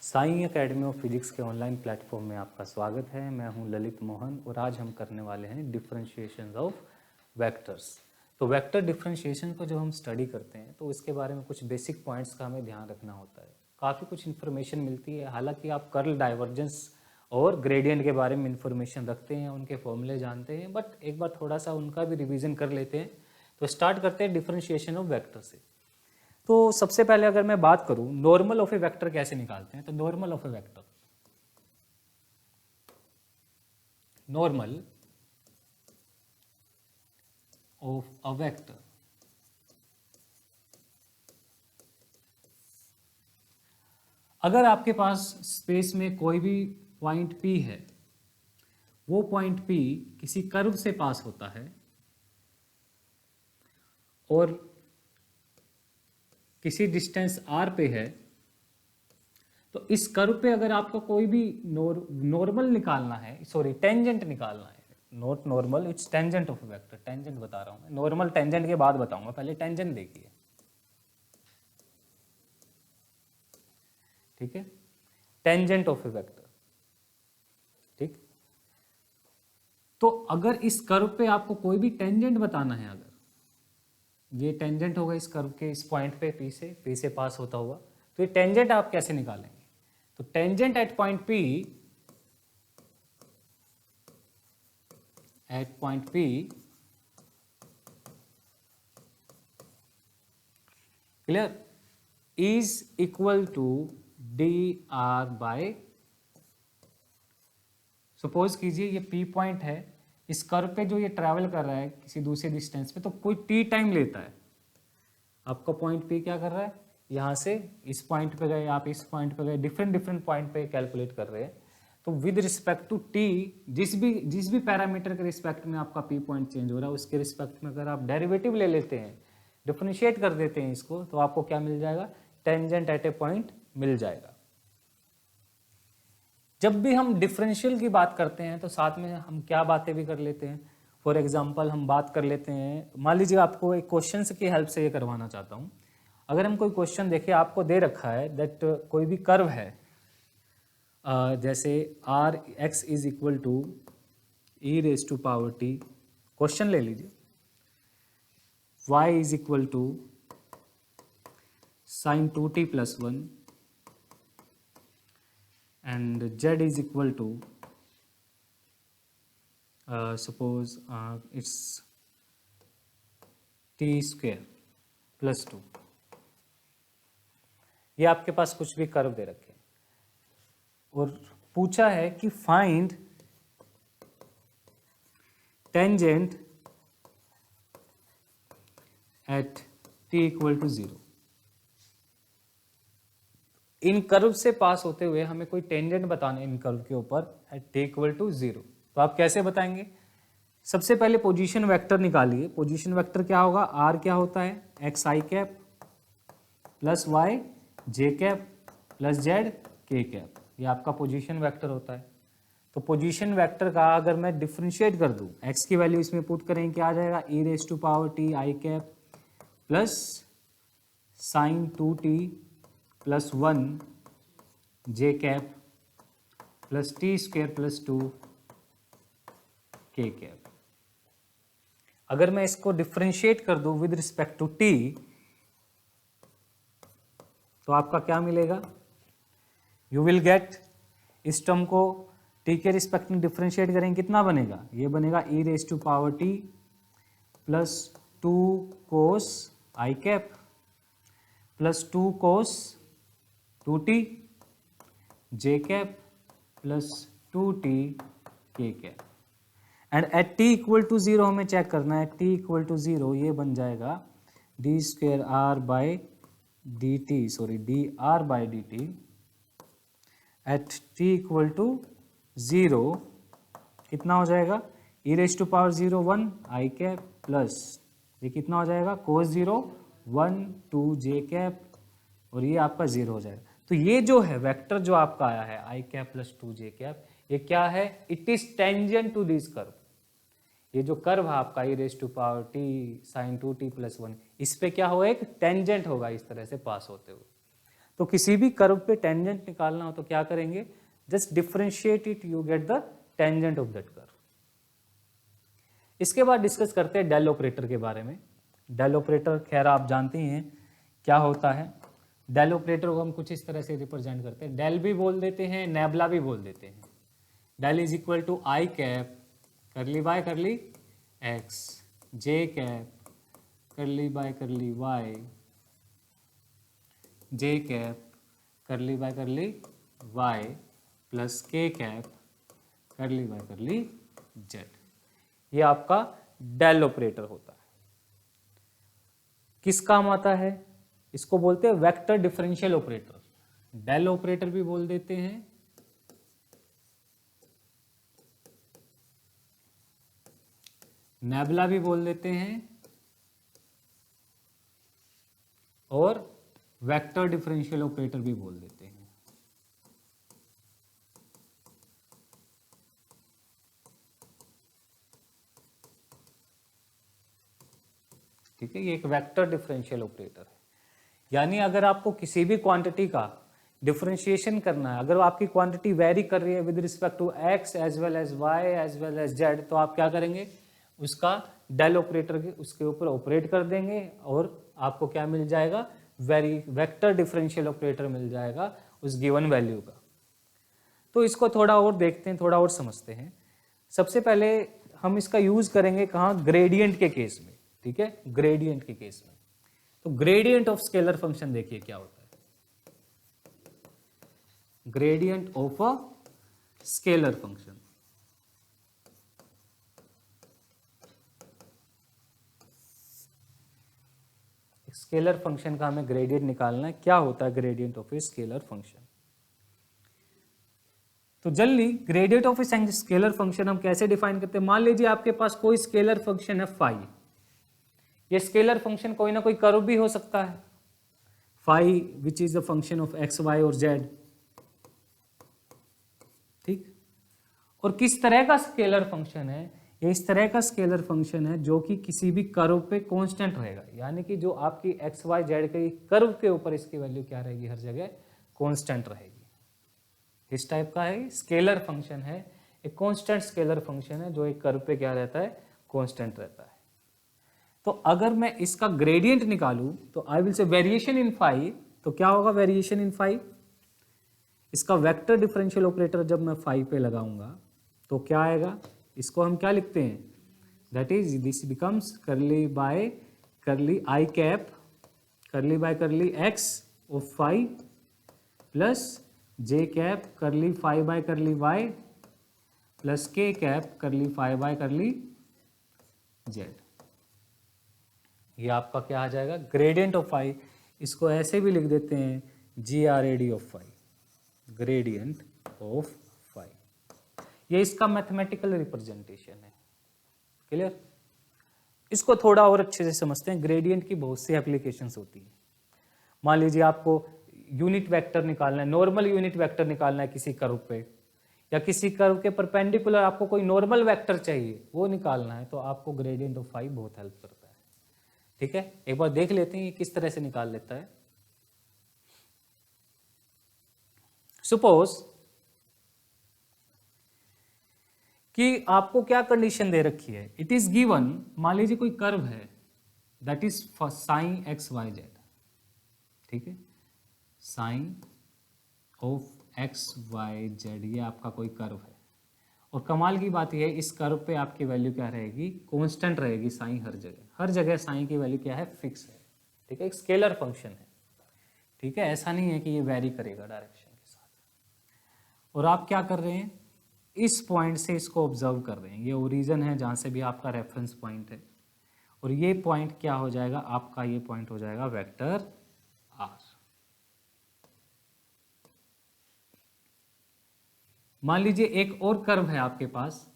Sai academy of physics के online platform में आपका स्वागत है। मैं हूं ललित मोहन और आज हम करने वाले हैं डिफरेंशिएशन ऑफ वेक्टर्स। तो वेक्टर डिफरेंशिएशन को जब हम स्टडी करते हैं तो इसके बारे में कुछ बेसिक पॉइंट्स का हमें ध्यान रखना होता है। काफ़ी कुछ इन्फॉर्मेशन मिलती है, हालांकि आप कर्ल, डाइवर्जेंस और ग्रेडियंट के बारे में इन्फॉर्मेशन रखते हैं, उनके फॉर्मूले जानते हैं, बट एक बार थोड़ा सा उनका भी रिविजन कर लेते हैं। तो स्टार्ट करते हैं डिफरेंशिएशन ऑफ वेक्टर से। तो सबसे पहले अगर मैं बात करूं नॉर्मल ऑफ ए वेक्टर कैसे निकालते हैं, तो normal of A vector, normal of a vector, अगर आपके पास स्पेस में कोई भी पॉइंट P है, वो पॉइंट P किसी कर्व से पास होता है और किसी डिस्टेंस r पे है, तो इस कर्व पे अगर आपको कोई भी नॉर्मल निकालना है, सॉरी टेंजेंट निकालना है, not normal, it's tangent of vector, tangent बता रहा हूं मैं, नॉर्मल टेंजेंट के बाद बताऊंगा, पहले टेंजेंट देखिए। ठीक है, टेंजेंट ऑफ ए वेक्टर। ठीक, तो अगर इस कर्व पे आपको कोई भी टेंजेंट बताना है, अगर ये टेंजेंट होगा इस कर्व के इस पॉइंट पे P से पास होता हुआ, तो ये टेंजेंट आप कैसे निकालेंगे? तो tangent at point P, at point P clear, is equal to dr by, suppose कीजिए ये P पॉइंट है, इस कर्व पे जो ये ट्रैवल कर रहा है किसी दूसरे डिस्टेंस पे, तो कोई t टाइम लेता है। आपका पॉइंट P क्या कर रहा है, यहाँ से इस पॉइंट पे गए, आप इस पॉइंट पे गए, डिफरेंट डिफरेंट पॉइंट पे कैलकुलेट कर रहे हैं। तो विद रिस्पेक्ट टू t, जिस भी पैरामीटर के रिस्पेक्ट में आपका P पॉइंट चेंज हो रहा है, उसके रिस्पेक्ट में अगर आप डेरिवेटिव ले लेते हैं, डिफरेंशिएट कर देते हैं इसको, तो आपको क्या मिल जाएगा, टेंजेंट एट ए पॉइंट मिल जाएगा। जब भी हम डिफरेंशियल की बात करते हैं तो साथ में हम क्या बातें भी कर लेते हैं। फॉर एग्जांपल हम बात कर लेते हैं, मान लीजिए आपको एक क्वेश्चन की हेल्प से ये करवाना चाहता हूँ। अगर हम कोई क्वेश्चन देखें, आपको दे रखा है दैट कोई भी कर्व है, जैसे r x is equal to e raise to power t, question ले लीजिए, y is equal to sine 2t plus 1 and z is equal to suppose it's t square plus 2। ये आपके पास कुछ भी कर्व दे रखे और पूछा है कि find tangent at t equal to 0। इन कर्व से पास होते हुए हमें कोई टेंजेंट बताना है इन कर्व के ऊपर एट t इक्वल टू 0। तो आप कैसे बताएंगे? सबसे पहले पोजीशन वेक्टर निकालिए। पोजीशन वेक्टर क्या होगा, r क्या होता है, x I cap plus Y J cap plus Z के कैप, ये आपका पोजीशन वेक्टर होता है। तो पोजीशन वेक्टर का अगर मैं डिफ्रेंशिएट कर दूं, x की वैल्यू इसमें पुट करेंगे, क्या आ जाएगा, e raise to power T I cap plus sine 2t plus 1 J cap plus T square plus 2 K cap. अगर मैं इसको डिफ्रेंशिएट कर दूं विद रिस्पेक्ट टू t, तो आपका क्या मिलेगा, यू विल गेट, इस टर्म को t के रिस्पेक्ट में डिफ्रेंशिएट करेंगे, कितना बनेगा, ये बनेगा e raise to power t plus 2 cos I cap plus 2 cos 2t J cap plus 2t K cap. And at t equal to 0 हमें चेक करना है, t इक्वल टू 0 ये बन जाएगा D square R by D T, sorry D R by D T at t equal to 0 कितना हो जाएगा, e raise to power 0 1 I cap plus ये कितना हो जाएगा, कोस 0 1 2 जे कैप, और ये आपका 0 हो जाएगा। तो ये जो है वेक्टर जो आपका आया है I cap plus 2 J cap, ये क्या है, it is tangent to this curve. ये जो कर्व है आपका e raise to power T sine 2t plus 1, इस पे क्या होगा, एक टेंजेंट होगा इस तरह से पास होते हुए। तो किसी भी कर्व पे टेंजेंट निकालना हो तो क्या करेंगे, just differentiate it, you get the tangent of that curve. इसके बाद डिस्कस करते हैं डेल ऑपरेटर के बारे में। डेल ऑपरेटर खैर आप जानते ही हैं क्या होता है। डेल ऑपरेटर को हम कुछ इस तरह से रिप्रेजेंट करते हैं, डेल भी बोल देते हैं, नेबला भी बोल देते हैं। Del is equal to I cap curly by curly X, J cap curly by curly Y, J cap curly by curly Y plus K cap curly by curly Z. ये आपका डेल ऑपरेटर होता है। किस काम आता है, इसको बोलते हैं vector differential operator. Del operator भी बोल देते हैं, नेबला भी बोल देते हैं, और वेक्टर डिफरेंशियल ऑपरेटर भी बोल देते हैं। ठीक है, ये एक वेक्टर डिफरेंशियल ऑपरेटर है। यानी अगर आपको किसी भी क्वांटिटी का डिफरेंशिएशन करना है, अगर आपकी क्वांटिटी वेरी कर रही है with respect to x as well as y as well as z, तो आप क्या करेंगे, उसका डेल ऑपरेटर के उसके ऊपर ऑपरेट कर देंगे और आपको क्या मिल जाएगा, वेक्टर डिफरेंशियल ऑपरेटर मिल जाएगा उस गिवन वैल्यू का। तो इसको थोड़ा और देखते हैं, थोड़ा और समझते हैं। सबसे पहले हम इसका यूज करेंगे कहाँ, ग्रेडियंट के केस में। ठीक है, ग्रेडियंट के केस में। तो ग्रेडियंट ऑफ स्केलर फंक्शन देखिए क्या होता है। Gradient of a scalar function, scalar function का हमें ग्रेडियंट निकालना है। क्या होता है gradient of a scalar function? तो जल्दी gradient of a scalar function हम कैसे डिफाइन करते हैं। मान लीजिए आपके पास कोई स्केलर फंक्शन है फाई। ये स्केलर फंक्शन कोई ना कोई कर्व भी हो सकता है, phi which is the function of x y और जेड। ठीक, और किस तरह का स्केलर फंक्शन है, ये इस तरह का स्केलर फंक्शन है जो कि किसी भी कर्व पे कांस्टेंट रहेगा। यानी कि जो आपकी एक्स वाई जेड के कर्व के ऊपर इसकी वैल्यू क्या रहेगी, हर जगह कांस्टेंट रहेगी। किस टाइप का है, स्केलर फंक्शन है, एक कांस्टेंट स्केलर फंक्शन है जो एक कर्व पे क्या रहता है, कांस्टेंट रहता है। तो अगर मैं इसका ग्रेडियंट निकालूं तो I will say variation in phi. तो क्या होगा वेरिएशन इन फाई, इसका वेक्टर डिफरेंशियल ऑपरेटर जब मैं फाई पे लगाऊंगा तो क्या आएगा, इसको हम क्या लिखते हैं, that is this becomes curly by curly I cap curly by curly X of phi plus J cap curly phi by curly Y plus K cap curly phi by curly Z. ये आपका क्या आ जाएगा, gradient of phi. इसको ऐसे भी लिख देते हैं GRAD of phi, gradient of phi. ये इसका मैथमेटिकल रिप्रेजेंटेशन है। क्लियर, इसको थोड़ा और अच्छे से समझते हैं। ग्रेडियंट की बहुत सी एप्लीकेशंस होती है। मान लीजिए आपको यूनिट वेक्टर निकालना है, नॉर्मल यूनिट वेक्टर निकालना है किसी कर्व पे, या किसी कर्व के परपेंडिकुलर आपको कोई नॉर्मल वेक्टर चाहिए वो निकालना है, तो आपको ग्रेडियंट ऑफ फाई बहुत हेल्प करता है। ठीक है, एक बार देख लेते हैं ये किस तरह से निकाल लेता है। सपोज कि आपको क्या कंडीशन दे रखी है, इट इज गिवन, मान लीजिए कोई कर्व है that is sine x y z. ठीक है, sine of x y z, ये आपका कोई कर्व है। और कमाल की बात यह है, इस कर्व पे आपकी वैल्यू क्या रहेगी, कांस्टेंट रहेगी साइन। हर जगह साइन की वैल्यू क्या है, फिक्स है। ठीक है, एक स्केलर फंक्शन है। ठीक है, ऐसा नहीं है कि ये वेरी करेगा डायरेक्शन के साथ। और आप क्या कर रहे हैं, इस पॉइंट से इसको ऑब्जर्व कर रहे हैं। ये ओरिजिन है जहां से भी आपका रेफरेंस पॉइंट है, और ये पॉइंट क्या हो जाएगा आपका, ये पॉइंट हो जाएगा वेक्टर आर। मान लीजिए एक और कर्व है आपके पास।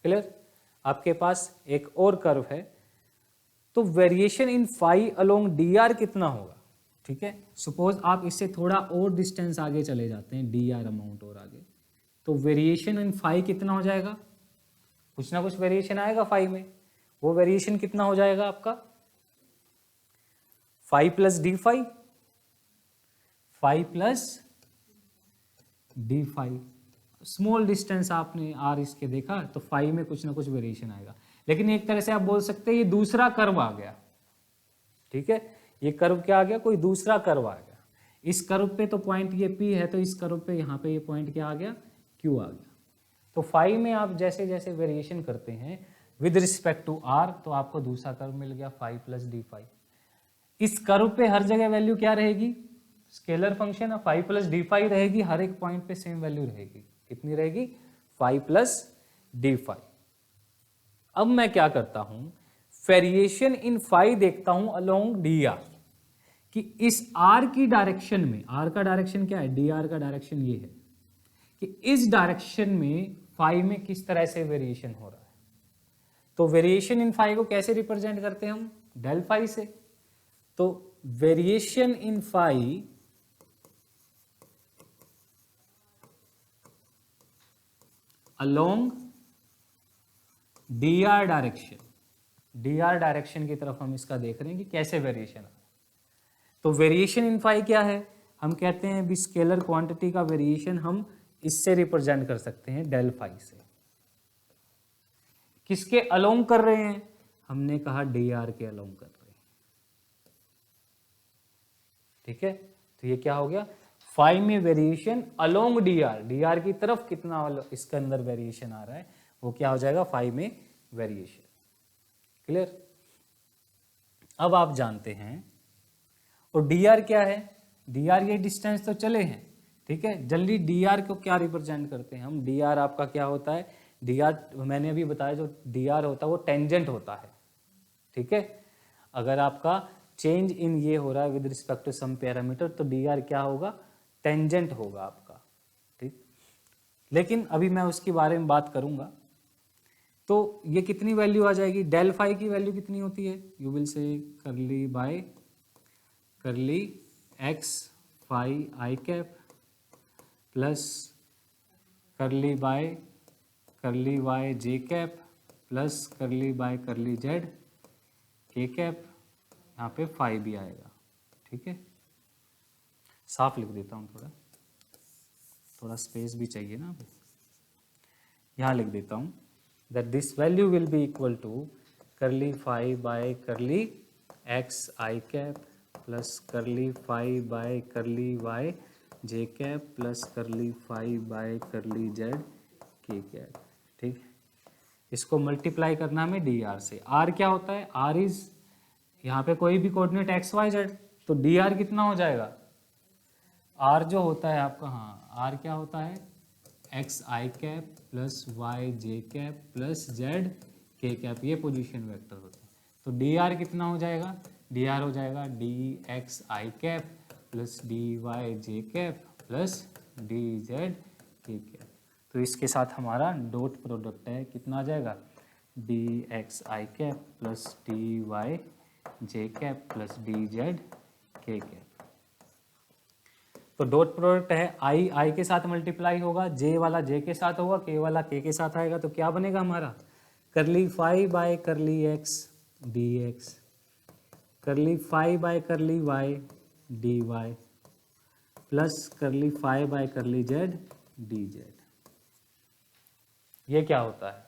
क्लियर, आपके पास एक और कर्व है, तो variation in phi along dr कितना होगा। ठीक है, सपोज आप इससे थोड़ा और डिस्टेंस आगे चले जाते हैं, dr अमाउंट और आगे, तो वेरिएशन इन फाई कितना हो जाएगा, कुछ ना कुछ वेरिएशन आएगा फाई में। वो वेरिएशन कितना हो जाएगा आपका, five plus D five, five plus D five. Small distance आपने आर इसके देखा तो फाइव में कुछ ना कुछ वेरिएशन आएगा, लेकिन एक तरह से आप बोल सकते हैं ये दूसरा कर्व आ गया, ठीक है, ये कर्व क्या आ गया, कोई दूसरा कर्व आ गया। इस कर्व पे तो पॉइंट ये P है, तो इस कर्व पे यहाँ पे ये पॉइंट क्या आ गया, Q आ गया। तो फाइव में आप जैसे जैसे वेरिएशन करते हैं विद रिस्पेक्ट टू R, तो आपको दूसरा कर्व मिल गया फाइव प्लस डी फाइव। इस कर्व पे हर जगह वैल्यू क्या रहेगी, स्केलर फंक्शन है, फाइव प्लस डी फाइव रहेगी, हर एक पॉइंट पे सेम वैल्यू रहेगी। कितनी रहेगी, फाइव प्लस डी फाइव। अब मैं क्या करता हूं, वेरिएशन इन फाइव देखता हूं अलोंग डी आर, कि इस आर की डायरेक्शन में, आर का डायरेक्शन क्या है, डी आर का डायरेक्शन ये है, कि इस डायरेक्शन में फाइव में किस तरह से वेरिएशन हो रहा है। तो वेरिएशन इन फाइव को कैसे रिप्रेजेंट करते हैं हम, डेल फाइव से। तो variation in five along D R direction, D R direction की तरफ हम इसका देख रहे हैं कि कैसे वेरिएशन आ रहा है। तो वेरिएशन इन फाइव क्या है, हम कहते हैं भी स्केलर क्वांटिटी का वेरिएशन हम इससे रिप्रेजेंट कर सकते हैं, डेल फाइव से। किसके अलोंग कर रहे हैं, हमने कहा डी आर के अलोंग कर रहे हैं, ठीक है। तो ये क्या हो गया, फाइव में variation along D R, D R की तरफ कितना इसके अंदर वेरिएशन आ रहा है, वो क्या हो जाएगा, फाइव में वेरिएशन। क्लियर। अब आप जानते हैं, और डी आर क्या है, डी आर ये डिस्टेंस तो चले हैं, ठीक है। जल्दी डी आर को क्या रिप्रेजेंट करते हैं हम, डी आर आपका क्या होता है, डी आर मैंने अभी बताया, जो डी आर होता है वो टेंजेंट होता है, ठीक है। अगर आपका चेंज इन ये हो रहा है with respect to some parameter, तो डी आर क्या होगा, टेंजेंट होगा आपका, ठीक। लेकिन अभी मैं उसके बारे में बात करूंगा। तो ये कितनी वैल्यू आ जाएगी, डेल फाइव की वैल्यू कितनी होती है, यू विल से curly by curly x phi i cap plus curly by curly Y J cap plus curly by curly z के कैप, यहाँ पे फाइव भी आएगा, ठीक है। साफ लिख देता हूँ, थोड़ा स्पेस भी चाहिए ना, यहाँ लिख देता हूँ that this value will be equal to curly phi by curly x I cap plus curly phi by curly y j cap plus curly phi by curly z k cap, ठीक। इसको multiply करना हमें D R से। Are क्या होता है, are is यहाँ पे कोई भी कोऑर्डिनेट एक्स वाई जेड, तो डी आर कितना हो जाएगा, आर जो होता है आपका, हाँ आर क्या होता है, x I cap plus Y J cap plus Z के कैप, ये पोजीशन वेक्टर होते हैं। तो डी आर कितना हो जाएगा, डी आर हो जाएगा D x I cap plus D Y J cap plus D Z के कैप। तो इसके साथ हमारा डॉट प्रोडक्ट है, कितना आ जाएगा, D x I cap plus D Y J cap plus D Z के कैप। तो डॉट प्रोडक्ट है, आई आई के साथ मल्टीप्लाई होगा, जे वाला जे के साथ होगा, के वाला के के साथ आएगा, तो क्या बनेगा हमारा, curly five by curly X D X, curly five by curly Y D Y plus curly five by curly Z D Z. ये क्या होता है,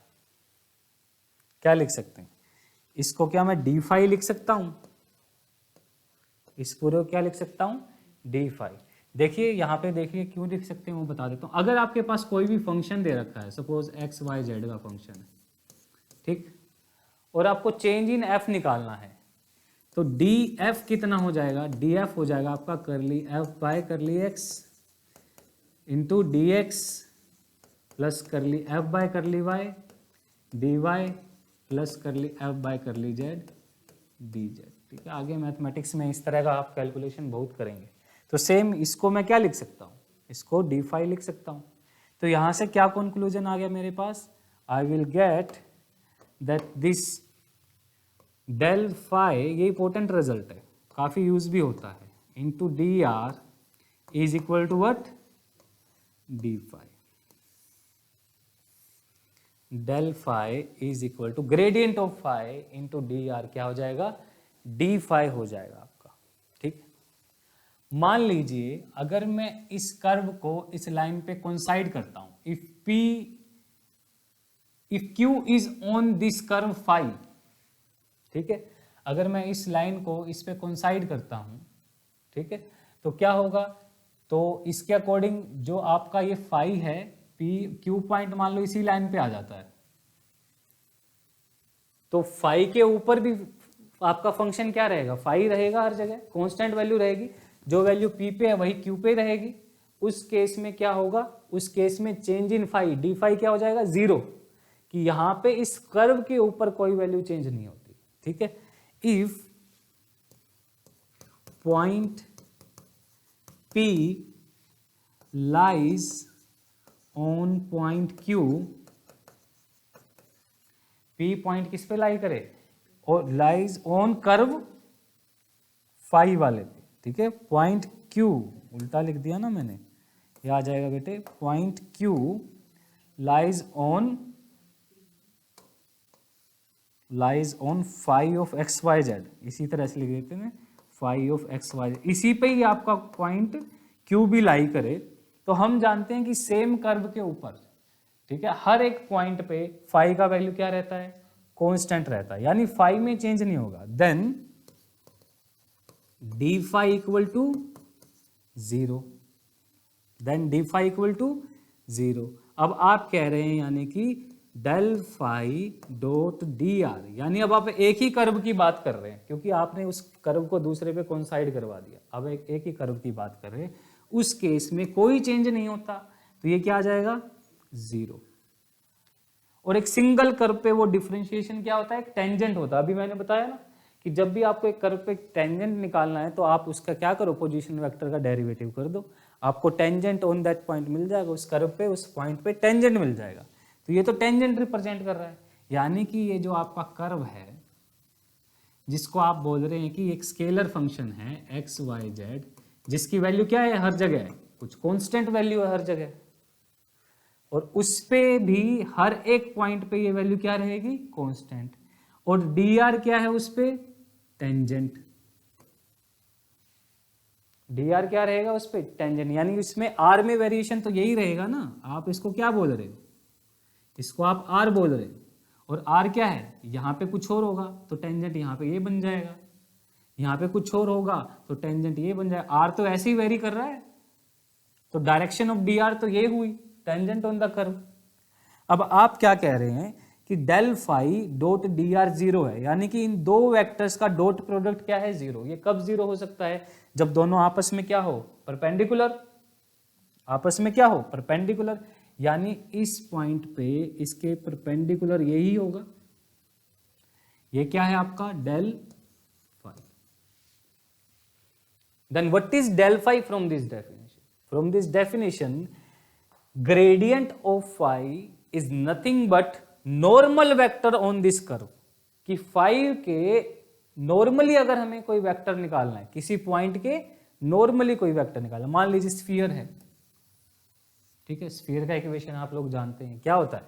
क्या लिख सकते हैं इसको, क्या मैं डी फाइव लिख सकता हूं, इस पूरे को क्या लिख सकता हूं, डी फाइव। देखिए यहाँ पे देखिए क्यों लिख सकते हैं वो बता देता हूँ। अगर आपके पास कोई भी फंक्शन दे रखा है, सपोज एक्स वाई जेड का फंक्शन है, ठीक, और आपको चेंज इन एफ निकालना है, तो डी एफ कितना हो जाएगा, डी एफ हो जाएगा आपका curly f by curly x into d x plus curly f by curly Y D Y plus curly f by curly Z D z, ठीक है। आगे मैथमेटिक्स में इस तरह का आप कैलकुलेशन बहुत करेंगे। तो सेम इसको मैं क्या लिख सकता हूँ, इसको डी फाइव लिख सकता हूँ। तो यहाँ से क्या कंक्लूजन आ गया मेरे पास, I will get that this del five, ये इंपॉर्टेंट रिजल्ट है, काफ़ी यूज भी होता है, into D R is equal to what, D five. Del five is equal to gradient of five into D are क्या हो जाएगा, डी फाइव हो जाएगा आपका, मान लीजिए अगर मैं इस कर्व को इस लाइन पे कोइंसाइड करता हूं, if Q is on this curve phi, ठीक है, अगर मैं इस लाइन को इस पे कोइंसाइड करता हूं, ठीक है, तो क्या होगा, तो इसके अकॉर्डिंग जो आपका ये फाई है, Q पॉइंट मान लो इसी लाइन पे आ जाता है, तो फाई के ऊपर भी आपका फंक्शन क्या रहेगा, फाई रहेगा, हर जगह कांस्टेंट वैल्यू रहेगी, जो वैल्यू P पे है वही Q पे रहेगी। उस केस में क्या होगा, उस केस में change in phi, d phi क्या हो जाएगा, 0, कि यहां पे इस कर्व के ऊपर कोई वैल्यू चेंज नहीं होती, ठीक है। If point P lies on point Q, P point किस पे लाई करे, और लाइज ऑन कर्व फाई वाले पे, ठीक है। पॉइंट Q उल्टा लिख दिया ना मैंने, ये आ जाएगा बेटे, point Q lies on phi of x y z, इसी तरह से लिख देते हैं फाई ऑफ एक्स वाई, इसी पे ही आपका पॉइंट Q भी लाई करे, तो हम जानते हैं कि सेम कर्व के ऊपर, ठीक है, हर एक पॉइंट पे फाई का वैल्यू क्या रहता है, कांस्टेंट रहता है, यानी फाई में चेंज नहीं होगा। Then d phi equal to 0, then d phi equal to 0। अब आप कह रहे हैं यानी कि del phi dot d r, यानी अब आप एक ही कर्व की बात कर रहे हैं, क्योंकि आपने उस कर्व को दूसरे पे कोइंसाइड करवा दिया, अब एक ही कर्व की बात कर रहे हैं, उस केस में कोई चेंज नहीं होता, तो ये क्या आ जाएगा, 0। और एक सिंगल कर्व पे वो डिफरेंशिएशन क्या होता है, एक टेंजेंट होता है। अभी मैंने बताया ना कि जब भी आपको एक कर्व पे टेंजेंट निकालना है तो आप उसका क्या करो, पोजीशन वेक्टर का डेरिवेटिव कर दो, आपको टेंजेंट ऑन दैट पॉइंट मिल जाएगा, उस कर्व पे उस पॉइंट पे टेंजेंट मिल जाएगा। तो ये तो टेंजेंट रिप्रेजेंट कर रहा है, यानी कि ये जो आपका कर्व है जिसको आप बोल रहे हैं कि एक स्केलर फंक्शन है एक्स वाई जेड, जिसकी वैल्यू क्या है, हर जगह है, कुछ कांस्टेंट वैल्यू है हर जगह, और उस पे भी हर एक पॉइंट पे ये वैल्यू क्या रहेगी, कांस्टेंट, और डी आर क्या है उस पे, टेंजेंट, डी आर क्या रहेगा उस पे, टेंजेंट, यानी इसमें आर में वेरिएशन तो यही रहेगा ना, आप इसको क्या बोल रहे हो, इसको आप आर बोल रहे हो, और आर क्या है, यहाँ पे कुछ और होगा तो टेंजेंट यहाँ पे ये बन जाएगा, यहाँ पे कुछ और होगा तो टेंजेंट ये बन जाएगा, आर तो ऐसे ही वेरी कर रहा है, तो डायरेक्शन ऑफ डी आर तो ये हुई, टेंजेंट ऑन द कर्व। अब आप क्या कह रहे हैं कि del phi dot d r 0 है, यानी कि इन दो वेक्टर्स का डॉट प्रोडक्ट क्या है, 0। ये कब 0 हो सकता है, जब दोनों आपस में क्या हो, परपेंडिकुलर, आपस में क्या हो, परपेंडिकुलर, यानी इस पॉइंट पे इसके परपेंडिकुलर यही होगा, ये क्या है आपका del phi. Then what is del phi from this definition, from this definition gradient of phi is nothing but normal vector on this curve, कि फाई के नॉर्मली अगर हमें कोई वेक्टर निकालना है, किसी पॉइंट के नॉर्मली कोई वेक्टर निकालना, मान लीजिए स्फीयर है, ठीक है, स्फीयर का इक्वेशन आप लोग जानते हैं क्या होता है,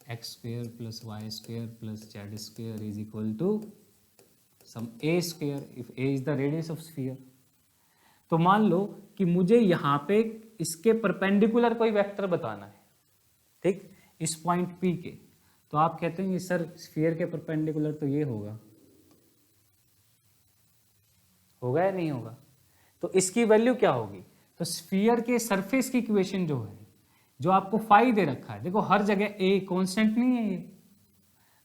x square plus Y square plus Z square is equal to some a square if a is the radius of sphere. तो मान लो कि मुझे यहां पे इसके परपेंडिकुलर कोई वेक्टर बताना है, ठीक, इस पॉइंट P के, तो आप कहते हैं सर स्फीयर के परपेंडिकुलर तो ये होगा, होगा या नहीं होगा, तो इसकी वैल्यू क्या होगी, तो स्फीयर के सरफेस की इक्वेशन जो है, जो आपको फाई दे रखा है, देखो हर जगह ए कांस्टेंट नहीं है ये,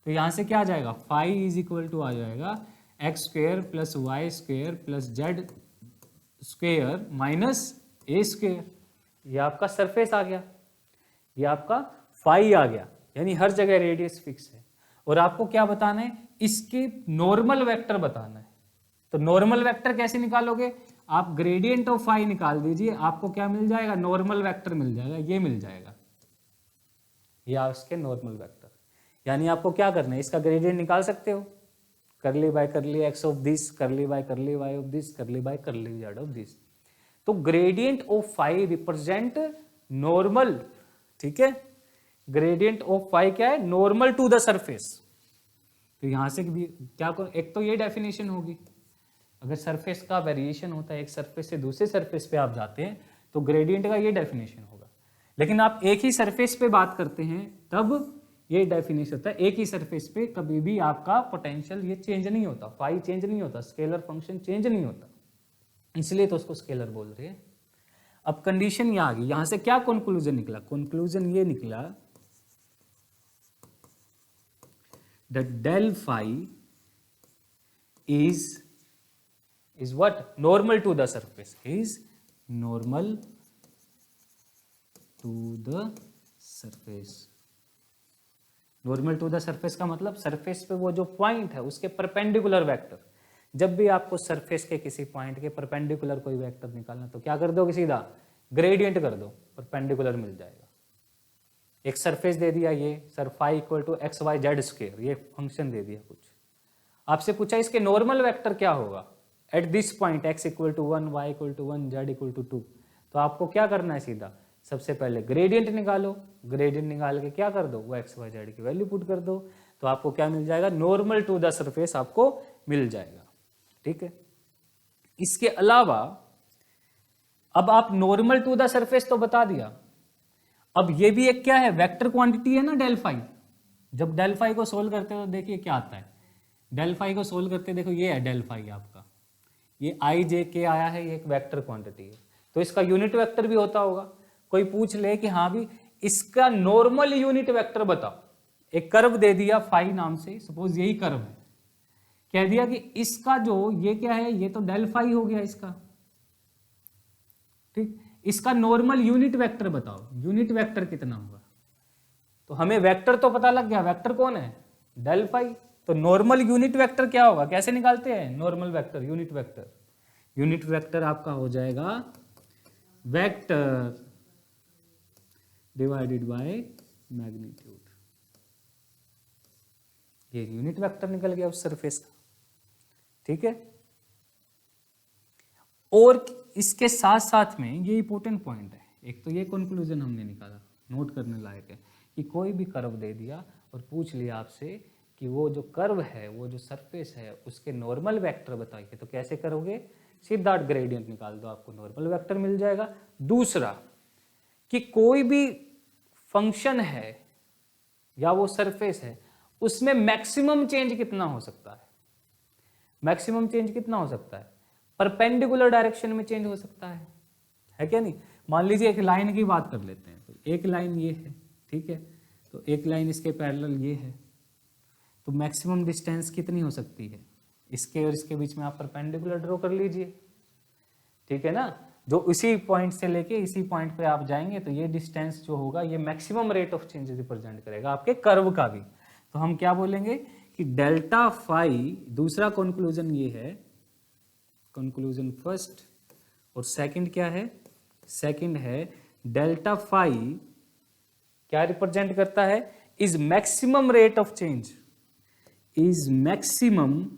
तो यहां से क्या आ जाएगा, फाई इज इक्वल टू आ जाएगा X square plus Y square plus Z square minus A square, ये आपका सरफेस आ गया, ये आपका फाई आ गया, यानी हर जगह रेडियस फिक्स है, और आपको क्या बताना है, इसके नॉर्मल वेक्टर बताना है। तो नॉर्मल वेक्टर कैसे निकालोगे, आप ग्रेडियंट ऑफ फाई निकाल दीजिए, आपको क्या मिल जाएगा, नॉर्मल वेक्टर मिल जाएगा, ये मिल जाएगा, ये इसके नॉर्मल वेक्टर, यानी आपको क्या करना है, इसका ग्रेडियंट निकाल सकते हो, curly by curly X of this, curly by curly Y of this, curly by curly Z of this. तो gradient of phi represent normal, ठीक है, ग्रेडियंट ऑफ फाई क्या है, नॉर्मल टू द सरफेस। तो यहां से भी क्या, एक तो ये डेफिनेशन होगी, अगर सरफेस का वेरिएशन होता है, एक सरफेस से दूसरे सरफेस पे आप जाते हैं तो ग्रेडियंट का ये डेफिनेशन होगा। लेकिन आप एक ही सरफेस पे बात करते हैं तब ये डेफिनेशन होता है, एक ही सरफेस पे कभी भी आपका पोटेंशियल ये चेंज नहीं होता, फाई चेंज नहीं होता, स्केलर फंक्शन चेंज नहीं होता, इसलिए तो उसको स्केलर बोल रहे हैं। अब कंडीशन ये आ गई, यहां से क्या कंक्लूजन निकला? कंक्लूजन ये निकला that del phi is what? Normal to the surface, is normal to the surface। Normal to the surface का मतलब सरफेस पे वो जो पॉइंट है उसके परपेंडिकुलर वेक्टर। जब भी आपको सरफेस के किसी पॉइंट के परपेंडिकुलर कोई वेक्टर निकालना तो क्या कर दो, सीधा ग्रेडियंट कर दो, परपेंडिकुलर मिल जाएगा। एक सरफेस दे दिया ये सर phi equal to x y z square, ये फंक्शन दे दिया कुछ, आपसे पूछा इसके नॉर्मल वेक्टर क्या होगा at this point, x equal to 1, y equal to 1, z equal to 2। तो आपको क्या करना है, सीधा सबसे पहले ग्रेडियंट निकालो, ग्रेडियंट निकाल के क्या कर दो, वो एक्स वाई जेड की वैल्यू पुट कर दो, तो आपको क्या मिल जाएगा, नॉर्मल टू द सरफेस आपको मिल जाएगा। ठीक है, इसके अलावा अब आप नॉर्मल टू द सरफेस तो बता दिया, अब ये भी एक क्या है, वेक्टर क्वांटिटी है ना डेल फाई। जब डेल फाई को सोल्व करते हो देखिए क्या आता है, डेल फाई को सोल्व करके देखो ये है डेल फाई आपका, ये आई जे के आया है, ये एक वेक्टर क्वांटिटी है, तो इसका यूनिट वेक्टर भी होता होगा। कोई पूछ ले कि हाँ भी इसका नॉर्मल यूनिट वेक्टर बताओ, एक कर्व दे दिया फाई नाम से, सपोज यही कर्व है, कह दिया कि इसका जो ये क्या है, ये तो डेल फाई हो गया इसका, ठीक, इसका नॉर्मल यूनिट वेक्टर बताओ, यूनिट वेक्टर कितना होगा। तो हमें वेक्टर तो पता लग गया, वेक्टर कौन है, डेल फाई। तो नॉर्मल यूनिट वेक्टर क्या होगा, कैसे निकालते हैं normal vector, unit vector, unit vector आपका हो जाएगा वेक्टर डिवाइडेड बाय मैग्नीट्यूड, ये यूनिट वेक्टर निकल गया उस सरफेस का। ठीक है, और इसके साथ साथ में ये इंपॉर्टेंट पॉइंट है, एक तो ये कंक्लूजन हमने निकाला, नोट करने लायक है, कि कोई भी कर्व दे दिया और पूछ लिया आपसे कि वो जो कर्व है, वो जो सरफेस है, उसके नॉर्मल वेक्टर बताइए, तो कैसे करोगे, सीधा ग्रेडियंट निकाल दो, आपको नॉर्मल वेक्टर मिल जाएगा। दूसरा कि कोई भी फंक्शन है या वो सरफेस है, उसमें मैक्सिमम चेंज कितना हो सकता है, मैक्सिमम चेंज कितना हो सकता है, परपेंडिकुलर डायरेक्शन में चेंज हो सकता है क्या नहीं। मान लीजिए एक लाइन की बात कर लेते हैं, तो एक लाइन ये है, ठीक है, तो एक लाइन इसके पैरेलल ये है, तो मैक्सिमम डिस्टेंस कितनी हो सकती है, इसके और इसके बीच में आप परपेंडिकुलर ड्रॉ कर लीजिए, ठीक है ना, जो इसी पॉइंट से लेके इसी पॉइंट पे आप जाएंगे, तो ये डिस्टेंस जो होगा ये maximum rate of change represent करेगा आपके कर्व का भी। तो हम क्या बोलेंगे कि डेल्टा फाई, दूसरा कंक्लूजन ये है, कंक्लूजन फर्स्ट, और सेकंड क्या है, सेकंड है डेल्टा फाई क्या रिप्रेजेंट करता है, is maximum rate of change, is maximum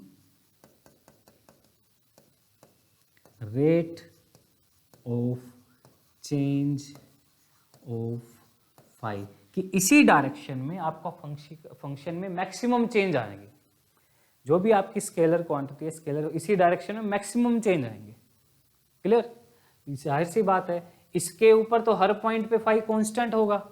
rate of change of phi, कि इसी डायरेक्शन में आपका फंक्शन में मैक्सिमम चेंज आएंगे, जो भी आपकी स्केलर क्वांटिटी है, स्केलर इसी डायरेक्शन में मैक्सिमम चेंज आएंगे। क्लियर, जाहिर सी बात है, इसके ऊपर तो हर पॉइंट पे फाई कांस्टेंट होगा,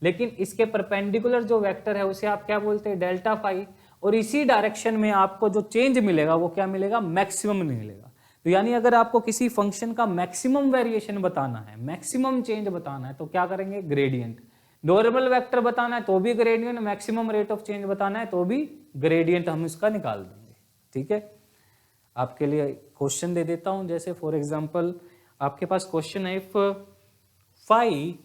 लेकिन इसके परपेंडिकुलर जो वेक्टर है उसे आप क्या बोलते हैं, डेल्टा फाई, और इसी डायरेक्शन में आपको जो चेंज मिलेगा वो क्या मिलेगा, मैक्सिमम मिलेगा। तो यानी अगर आपको किसी फंक्शन का मैक्सिमम वेरिएशन बताना है, मैक्सिमम चेंज बताना है, तो क्या करेंगे, ग्रेडियंट। नॉर्मल वेक्टर बताना है तो भी gradient, maximum rate of change बताना है तो भी ग्रेडियंट, हम इसका निकाल देंगे। ठीक है, आपके लिए क्वेश्चन दे देता हूं, जैसे फॉर एग्जांपल आपके पास क्वेश्चन है, इफ फाई,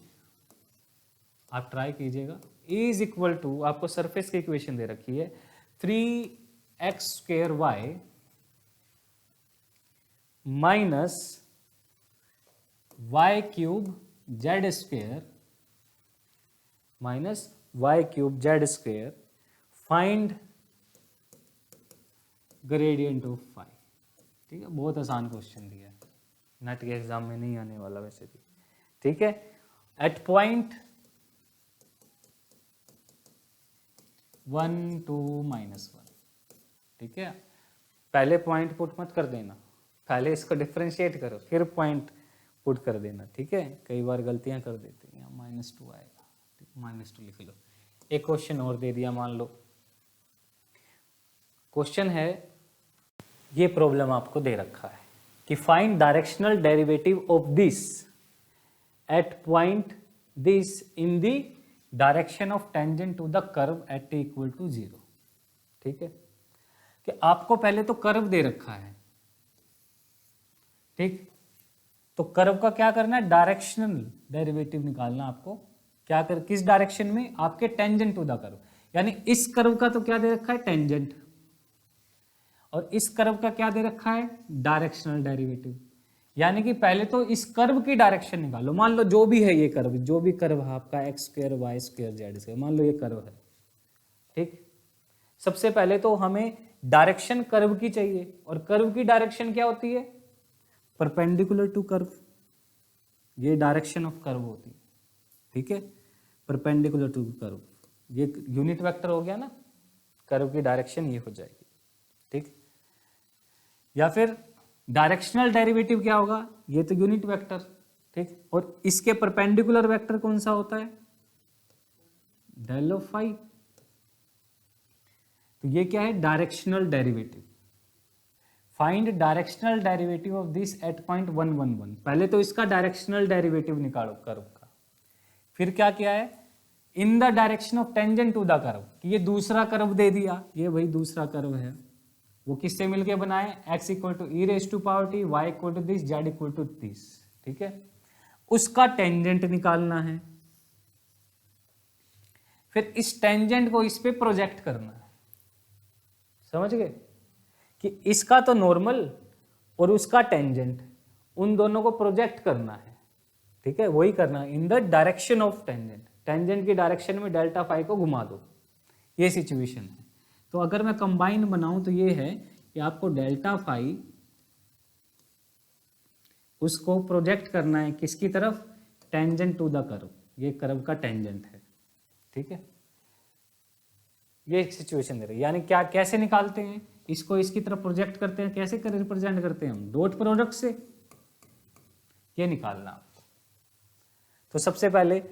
आप ट्राई कीजिएगा, इज इक्वल टू, आपको सरफेस की इक्वेशन दे रखी है 3x² minus y³ minus y³ find gradient of phi. ठीक है, बहुत आसान क्वेश्चन दिया है, नेट के एग्जाम में नहीं आने वाला वैसे भी। ठीक है, एट पॉइंट 1 2 -1, ठीक है, पहले पॉइंट पुट मत कर देना, पहले इसको डिफ्रेंशिएट करो फिर पॉइंट पुट कर देना, ठीक है। कई बार गलतियां कर देते हैं। यहाँ -2 आएगा, -2 लिख लो। एक क्वेश्चन और दे दिया, मान लो क्वेश्चन है, ये प्रॉब्लम आपको दे रखा है कि find directional derivative of this at point this in the direction of tangent to the curve at t equal to 0, ठीक है। कि आपको पहले तो कर्व दे रखा है, ठीक, तो कर्व का क्या करना है, डायरेक्शनल डेरिवेटिव निकालना आपको। क्या कर, किस डायरेक्शन में, आपके टेंजेंट टू द कर्व, यानी इस कर्व का तो क्या दे रखा है, टेंजेंट, और इस कर्व का क्या दे रखा है, डायरेक्शनल डेरिवेटिव। यानी कि पहले तो इस कर्व की डायरेक्शन निकालो। मान लो जो भी है ये कर्व, जो भी कर्व है आपका x² y² z², मान लो ये कर्व है, ठीक। सबसे पहले तो हमें डायरेक्शन कर्व की चाहिए, और कर्व की डायरेक्शन क्या होती है, परपेंडिकुलर टू कर्व, ये डायरेक्शन ऑफ कर्व होती है, ठीक है, परपेंडिकुलर टू कर्व। ये यूनिट वेक्टर हो गया ना, कर्व की डायरेक्शन ये हो जाएगी, ठीक। या फिर डायरेक्शनल डेरिवेटिव क्या होगा, ये तो यूनिट वेक्टर, ठीक, और इसके परपेंडिकुलर वेक्टर कौन सा होता है, डेल ऑफ फाई। तो ये क्या है, directional derivative. Find directional derivative of this at point 1 1 1। पहले तो इसका डायरेक्शनल डेरिवेटिव निकालो कर्व का, फिर क्या किया है, in the direction of tangent to the curve, कि ये दूसरा कर्व दे दिया, ये वही दूसरा कर्व है, वो किससे मिलके बनाए, x equal to e raise to power t, y equal to this, z equal to this, ठीक है। उसका टेंजेंट निकालना है, फिर इस टेंजेंट को इस पे प्रोजेक्ट करना है, समझ गए, कि इसका तो नॉर्मल और उसका टेंजेंट, उन दोनों को प्रोजेक्ट करना है, ठीक है, वही करना है in the direction of tangent. Tangent की डायरेक्शन में डेल्टा फाई को घुमा दो, ये सिचुएशन है। तो अगर मैं कंबाइन बनाऊं तो ये है कि आपको डेल्टा फाई उसको प्रोजेक्ट करना है किसकी तरफ, टेंजेंट टू द कर्व, ये कर्व का टेंजेंट है, ठीक है। ये एक सिचुएशन दे रही है, यानी क्या, कैसे निकालते हैं इसको, इसकी तरफ प्रोजेक्ट करते हैं, कैसे कर रिप्रेजेंट करते हैं हम, डॉट प्रोडक्ट से, ये निकालना। तो सबसे पहले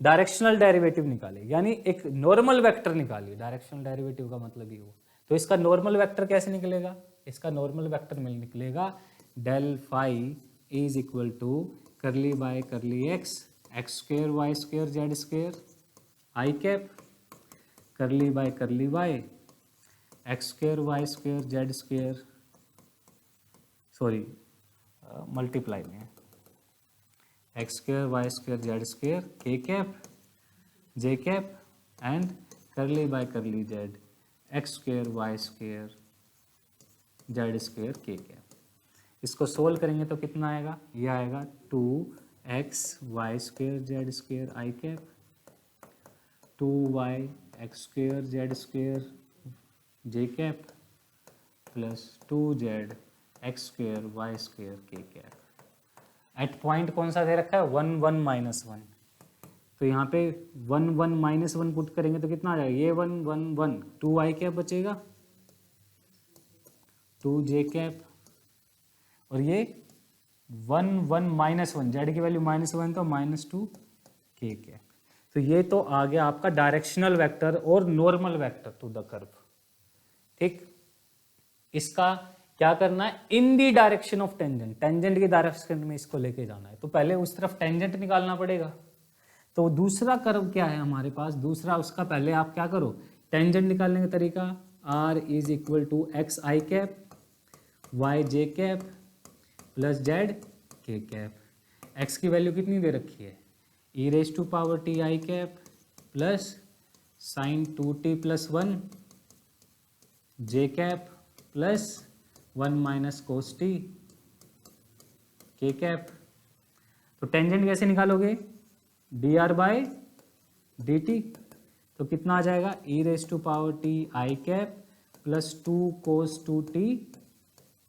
डायरेक्शनल डेरिवेटिव निकाले, यानी एक नॉर्मल वेक्टर निकालिए, डायरेक्शनल डेरिवेटिव का मतलब ये हुआ। तो इसका नॉर्मल वेक्टर कैसे निकलेगा, इसका नॉर्मल वेक्टर में निकलेगा del phi is equal to curly by curly x² y² z² i cap, curly by curly y x² y² z², sorry multiply में x² y² z² k cap j cap and curly by curly z x² y² z² k cap. इसको solve करेंगे तो कितना आएगा, ये आएगा 2x y² z² i cap 2y x² z² j cap plus 2z x² y² k cap. At point कौन सा दे रखा है, 1 1 -1, तो यहाँ पे 1 1 -1 पुट करेंगे तो कितना आ जाएगा, ये 1 1 1 2i कैप बचेगा 2j कैप, और ये 1 1 -1, जेड की वैल्यू -1 तो -2 k कैप। तो ये तो आ गया आपका डायरेक्शनल वेक्टर और normal vector to the curve, ठीक। इसका क्या करना है, in the direction of tangent, tangent की डायरेक्शन में इसको लेके जाना है, तो पहले उस तरफ टेंजेंट निकालना पड़ेगा। तो दूसरा कर्व क्या है हमारे पास, दूसरा उसका पहले आप क्या करो, टेंजेंट निकालने का तरीका, r is equal to x i cap y j cap plus z k cap. x की वैल्यू कितनी दे रखी है, e raise to power t i cap plus sine 2t plus 1 j cap plus 1 minus cos T के cap. तो tangent कैसे निकालोगे, D R by D T, तो कितना आ जाएगा, e raise to power T I cap plus 2 cos 2t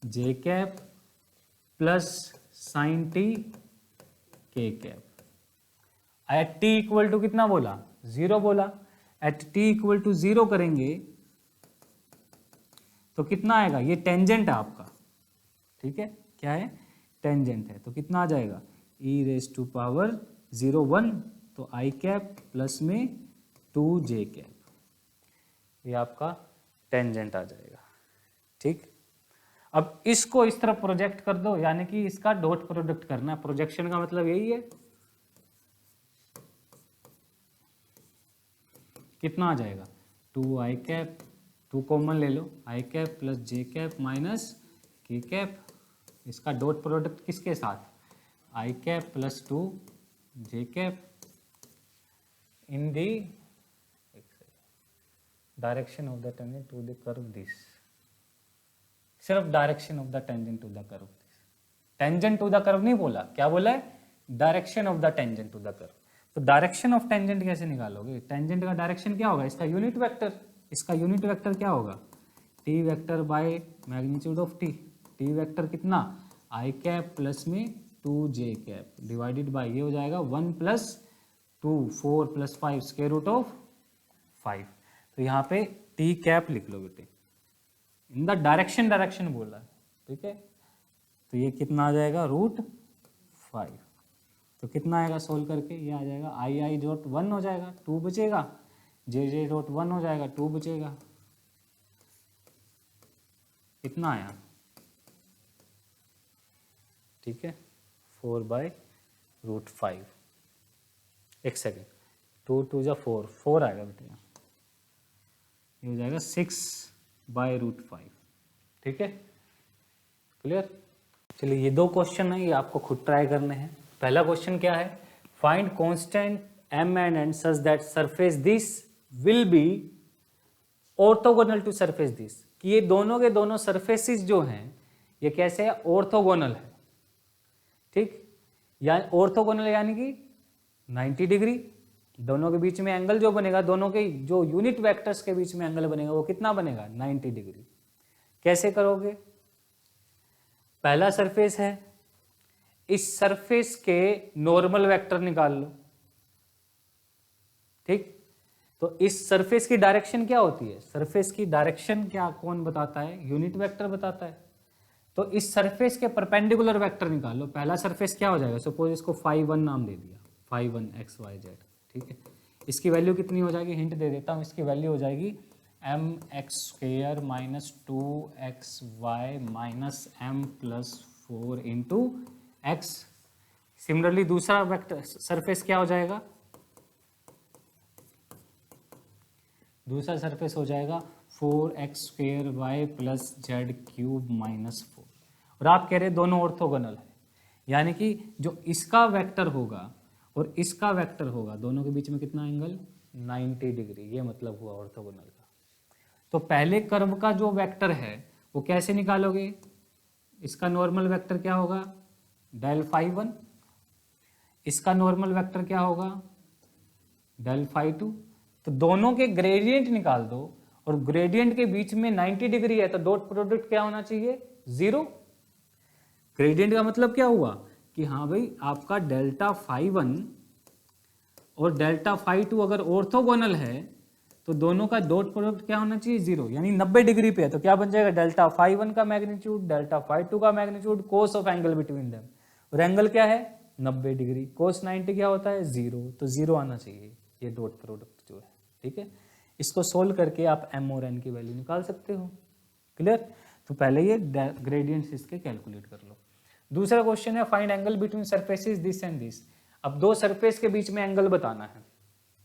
J cap plus sine t के cap. At t equal to कितना बोला, 0 बोला। एट टी इक्वल टू 0 करेंगे तो कितना आएगा, ये टेंजेंट है आपका, ठीक है, क्या है, टेंजेंट है, तो कितना आ जाएगा ई रेज टू पावर 0 1, तो आई कैप प्लस में 2j कैप, ये आपका टेंजेंट आ जाएगा, ठीक। अब इसको इस तरह प्रोजेक्ट कर दो, यानी कि इसका डॉट प्रोडक्ट करना है, प्रोजेक्शन का मतलब यही है, कितना आ जाएगा 2 आई कैप, 2 कॉमन ले लो, I cap plus J cap minus K cap, इसका डॉट प्रोडक्ट किसके साथ, I cap plus 2 J cap in the direction of the tangent to the curve this, सिर्फ direction of the tangent to the curve this, tangent to the curve नहीं बोला, क्या बोला है, direction of the tangent to the curve. तो direction of tangent कैसे निकालोगे, tangent का डायरेक्शन क्या होगा, इसका यूनिट वेक्टर, इसका यूनिट वेक्टर क्या होगा, T vector by magnitude of T, T vector कितना, आई कैप प्लस में 2j कैप डिवाइडेड बाय, ये हो जाएगा 1 plus 2 4 plus 5 square root of 5, तो यहाँ पे टी कैप लिख लो बेटे, इन द डायरेक्शन, डायरेक्शन बोला है, ठीक है, तो ये कितना आ जाएगा √5, तो कितना आएगा सोल्व करके, ये आ जाएगा आई डॉट 1 हो जाएगा, 2 बचेगा, जे डॉट 1 हो जाएगा, 2 बचेगा, कितना आया, ठीक है, 4/√5, एक सेकेंड, 2 2 जा 4, 4 आएगा बेटे, ये हो जाएगा 6/√5, ठीक है, क्लियर। चलिए ये 2 क्वेश्चन है, ये आपको खुद ट्राई करने हैं। पहला क्वेश्चन क्या है, find constant m and n such that surface this will be orthogonal to surface this, कि ये दोनों के दोनों सरफेसिस जो हैं ये कैसे है, ऑर्थोगोनल है, ठीक, या ऑर्थोगोनल यानी कि 90 डिग्री, दोनों के बीच में एंगल जो बनेगा, दोनों के जो यूनिट वेक्टर्स के बीच में एंगल बनेगा वो कितना बनेगा, 90 डिग्री। कैसे करोगे, पहला सरफेस है, इस सरफेस के नॉर्मल वेक्टर निकाल लो, ठीक, तो इस सरफेस की डायरेक्शन क्या होती है, सरफेस की डायरेक्शन क्या कौन बताता है, यूनिट वेक्टर बताता है, तो इस सरफेस के परपेंडिकुलर वेक्टर निकालो। पहला सरफेस क्या हो जाएगा, सपोज इसको φ1 नाम दे दिया, φ1 xyz, ठीक है, इसकी वैल्यू कितनी हो जाएगी, हिंट दे देता हूँ, इसकी वैल्यू हो जाएगी mx² minus 2xy minus m plus 4 into x। Similarly दूसरा वेक्टर सरफेस क्या हो जाएगा, दूसरा सरफेस हो जाएगा 4x² प्लस z³ माइनस 4, और आप कह रहे दोनों ऑर्थोगोनल है, यानी कि जो इसका वेक्टर होगा और इसका वेक्टर होगा, दोनों के बीच में कितना एंगल, 90 डिग्री, ये मतलब हुआ ऑर्थोगोनल का। तो पहले कर्व का जो वेक्टर है वो कैसे निकालोगे, इसका नॉर्मल वेक्टर क्या होगा, del φ1, इसका नॉर्मल वेक्टर क्या होगा, del φ2, तो दोनों के ग्रेडियंट निकाल दो, और ग्रेडियंट के बीच में 90 डिग्री है तो डॉट प्रोडक्ट क्या होना चाहिए, 0। ग्रेडियंट का मतलब क्या हुआ कि हाँ भाई आपका डेल्टा φ1 और डेल्टा φ2 अगर ऑर्थोगोनल है तो दोनों का डॉट प्रोडक्ट क्या होना चाहिए, 0, यानी 90 डिग्री पे है, तो क्या बन जाएगा, डेल्टा φ1 का मैग्नीट्यूड डेल्टा φ2 का magnitude cos of angle between them, और एंगल क्या है 90 डिग्री, कोस 90 क्या होता है 0, तो 0 आना चाहिए ये डॉट प्रोडक्ट जो है, ठीक है। इसको सोल्व करके आप m और n की वैल्यू निकाल सकते हो, क्लियर। तो पहले ये ग्रेडियंट्स इसके कैलकुलेट कर लो। दूसरा क्वेश्चन है find angle between surfaces this and this. अब दो सरफेस के बीच में एंगल बताना है।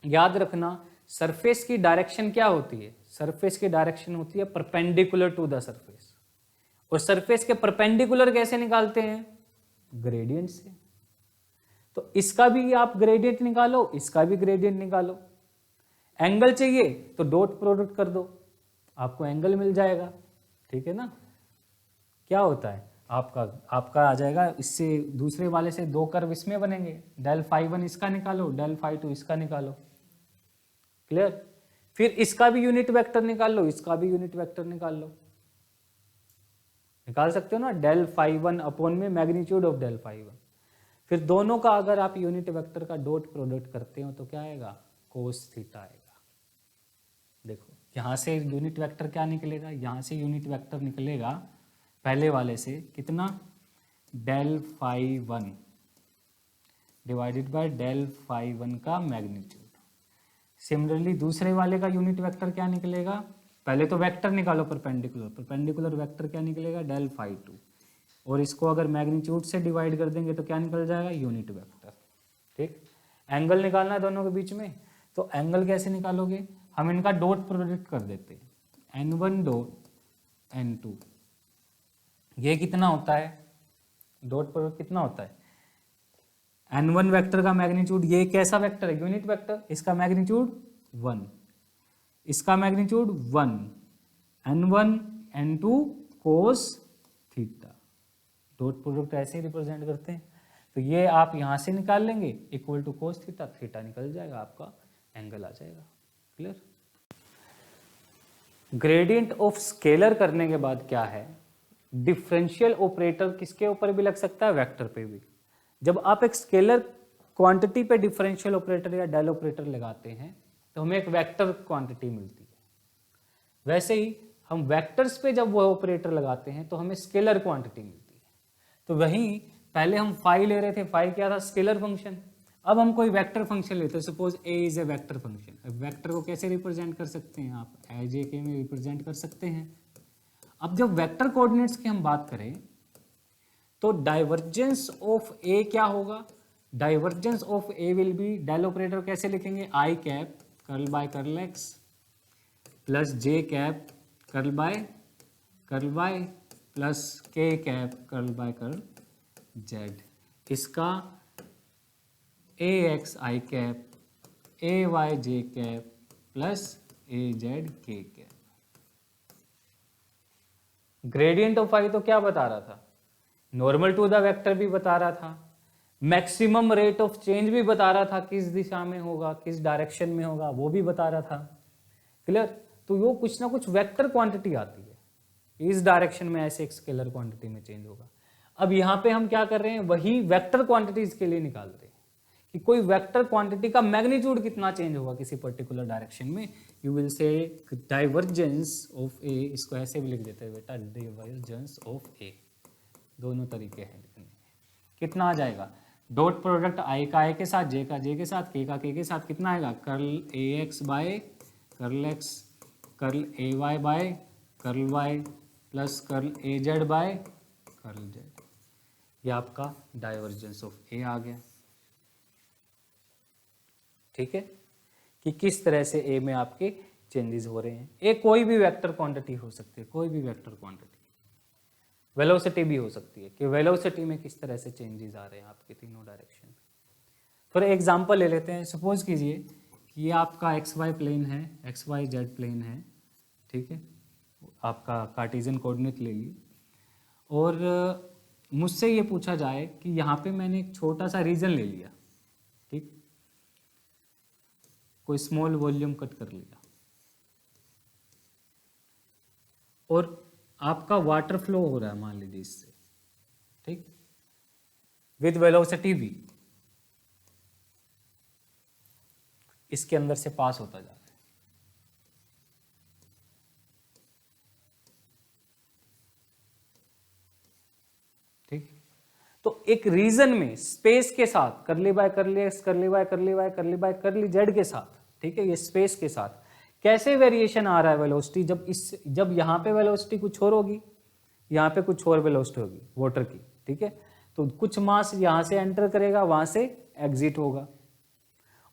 याद रखना सरफेस की डायरेक्शन क्या होती है, सरफेस की डायरेक्शन होती है परपेंडिकुलर टू द सरफेस, और सरफेस के परपेंडिकुलर कैसे निकालते हैं, ग्रेडियंट से। तो इसका भी आप ग्रेडियंट निकालो, इसका भी ग्रेडियंट निकालो। एंगल चाहिए तो डॉट प्रोडक्ट कर दो, आपको एंगल मिल जाएगा, ठीक है ना। क्या होता है आपका आ जाएगा, इससे दूसरे वाले से दो कर्व इसमें बनेंगे, डेल φ1 इसका निकालो, डेल φ2 इसका निकालो, क्लियर। फिर इसका भी यूनिट वेक्टर निकाल लो, इसका भी यूनिट वेक्टर निकाल लो, निकाल सकते हो ना, डेल φ1 अपॉन में मैग्नीट्यूड ऑफ डेल φ1। फिर दोनों का अगर आप यूनिट वेक्टर का डॉट प्रोडक्ट करते हो तो क्या आएगा, कोस थीटा आएगा। देखो यहाँ से यूनिट वेक्टर क्या निकलेगा, यहाँ से यूनिट वेक्टर निकलेगा पहले वाले से कितना, del phi 1 divided by del phi 1 का मैग्नीट्यूड। सिमिलरली दूसरे वाले का यूनिट वेक्टर क्या निकलेगा, पहले तो वेक्टर निकालो परपेंडिकुलर, परपेंडिकुलर वेक्टर क्या निकलेगा, डेल फाई 2, और इसको अगर मैग्नीट्यूड से डिवाइड कर देंगे तो क्या निकल जाएगा, यूनिट वेक्टर। ठीक, एंगल निकालना है दोनों के बीच में, तो एंगल कैसे निकालोगे, हम इनका डॉट प्रोडक्ट कर देते हैं, n1 डॉट n2, ये कितना होता है, डॉट प्रोडक्ट कितना होता है, n1 वेक्टर का मैग्नीट्यूड, ये कैसा वेक्टर है, यूनिट वेक्टर, इसका मैग्नीट्यूड 1, इसका magnitude 1, n1 n2 cos theta, dot product ऐसे ही रिप्रेजेंट करते हैं। तो ये आप यहां से निकाल लेंगे equal to cos theta, theta निकल जाएगा, आपका एंगल आ जाएगा। क्लियर। ग्रेडियंट ऑफ स्केलर करने के बाद क्या है, डिफरेंशियल ऑपरेटर किसके ऊपर भी लग सकता है, वेक्टर पे भी। जब आप एक स्केलर क्वांटिटी पे डिफरेंशियल ऑपरेटर या डेल ऑपरेटर लगाते हैं तो हमें एक वेक्टर क्वांटिटी मिलती है, वैसे ही हम वेक्टर्स पे जब वो ऑपरेटर लगाते हैं तो हमें स्केलर क्वांटिटी मिलती है। तो वहीं पहले हम फाई ले रहे थे, फाई क्या था, स्केलर फंक्शन, अब हम कोई वेक्टर फंक्शन लेते हैं, suppose A is A vector function. अब वेक्टर को कैसे रिप्रेजेंट कर सकते हैं आप, एज ए के में रिप्रेजेंट कर सकते हैं। अब जब वेक्टर कोऑर्डिनेट्स की हम बात करें तो डाइवर्जेंस ऑफ ए क्या होगा, divergence of A will be, del operator कैसे लिखेंगे, I cap curl by curl X plus J cap curl by plus K cap curl by curl Z, इसका A X I cap A Y J cap plus A Z के cap. Gradient of I तो क्या बता रहा था, normal to the vector भी बता रहा था, मैक्सिमम रेट ऑफ चेंज भी बता रहा था, किस दिशा में होगा, किस डायरेक्शन में होगा, वो भी बता रहा था। क्लियर। तो वो कुछ ना कुछ वेक्टर क्वांटिटी आती है, इस डायरेक्शन में ऐसे एक स्केलर क्वांटिटी में चेंज होगा। अब यहाँ पे हम क्या कर रहे हैं, वही वेक्टर क्वांटिटीज के लिए निकाल रहे हैं कि कोई वेक्टर क्वांटिटी का मैग्नीट्यूड कितना चेंज होगा किसी पर्टिकुलर डायरेक्शन में। You will say divergence of A, इसको ऐसे भी लिख देते हैं बेटा, डाइवर्जेंस ऑफ ए, दोनों तरीके हैं लिखने के। कितना आ जाएगा, डॉट प्रोडक्ट आई का आई के साथ, जे का जे के साथ, के का के साथ, कितना आएगा, curl a x by curl x curl a y by curl y plus curl a z by curl z. ये आपका डाइवर्जेंस ऑफ ए आ गया। ठीक है, कि किस तरह से ए में आपके चेंजेस हो रहे हैं। ए कोई भी वेक्टर क्वांटिटी हो सकती है, कोई भी वेक्टर क्वांटिटी, वेलोसिटी भी हो सकती है, कि वेलोसिटी में किस तरह से चेंजेस आ रहे हैं आपके तीनों डायरेक्शन में। फॉर एग्जांपल ले लेते हैं, सपोज कीजिए कि ये आपका एक्स वाई प्लेन है, एक्स वाई जेड प्लेन है, ठीक है, आपका कार्टेशियन कोऑर्डिनेट ले ली, और मुझसे ये पूछा जाए कि यहाँ पे मैंने एक छोटा सा रीजन ले लिया, ठीक, कोई स्मॉल वॉल्यूम कट कर लिया, और आपका वाटर फ्लो हो रहा है मान लीजिए इससे, ठीक, विद वेलोसिटी v, इसके अंदर से पास होता जा रहा है। ठीक, तो एक रीजन में स्पेस के साथ करली बाय करली एक्स करली बाय करली वाई करली बाय करली जेड के साथ, ठीक है, ये स्पेस के साथ कैसे वेरिएशन आ रहा है वेलोसिटी, जब यहाँ पे वेलोसिटी कुछ और होगी, यहाँ पे कुछ और वेलोसिटी होगी वाटर की, ठीक है, तो कुछ मास यहाँ से एंटर करेगा, वहां से एग्जिट होगा,